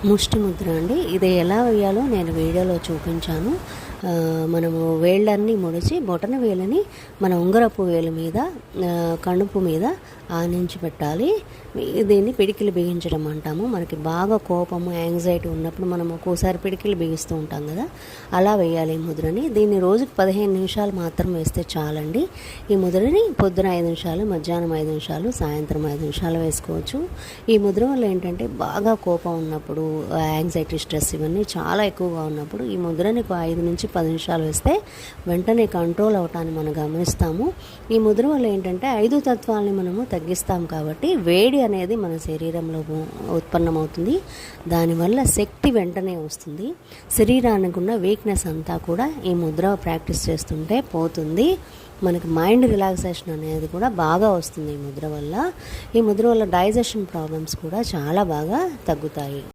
ముష్టి ముద్ర అండి. ఇది ఎలా వేయాలో నేను వీడియోలో చూపించాను. మనము వేళ్ళన్నీ ముడిచి బొటన వేలుని మన ఉంగరపు వేలు మీద కణుపు మీద ఆనించి పెట్టాలి. దీన్ని పిడికిలు బిగించడం అంటాము. మనకి బాగా కోపము, యాంగ్జైటీ ఉన్నప్పుడు మనం ఒక్కోసారి పిడికిలు బిగిస్తూ ఉంటాం కదా, అలా వేయాలి ఈ ముద్రని. దీన్ని రోజుకు 15 నిమిషాలు మాత్రం వేస్తే చాలండి. ఈ ముద్రని పొద్దున 5 నిమిషాలు, మధ్యాహ్నం 5 నిమిషాలు, సాయంత్రం 5 నిమిషాలు వేసుకోవచ్చు. ఈ ముద్ర వల్ల ఏంటంటే బాగా కోపం ఉన్నప్పుడు, యాంగ్జైటీ, స్ట్రెస్ ఇవన్నీ చాలా ఎక్కువగా ఉన్నప్పుడు ఈ ముద్రని 5 నుంచి 10 నిమిషాలు వేస్తే వెంటనే కంట్రోల్ అవటాన్ని మనం గమనిస్తాము. ఈ ముద్ర వల్ల ఏంటంటే 5 తత్వాలని మనము తగ్గిస్తాం కాబట్టి వేడి అనేది మన శరీరంలో ఉత్పన్నమవుతుంది. దానివల్ల శక్తి వెంటనే వస్తుంది. శరీరానికి ఉన్న వీక్నెస్ అంతా కూడా ఈ ముద్ర ప్రాక్టీస్ చేస్తుంటే పోతుంది. మనకి మైండ్ రిలాక్సేషన్ అనేది కూడా బాగా వస్తుంది ఈ ముద్ర వల్ల. ఈ ముద్ర వల్ల డైజెషన్ ప్రాబ్లమ్స్ కూడా చాలా బాగా తగ్గుతాయి.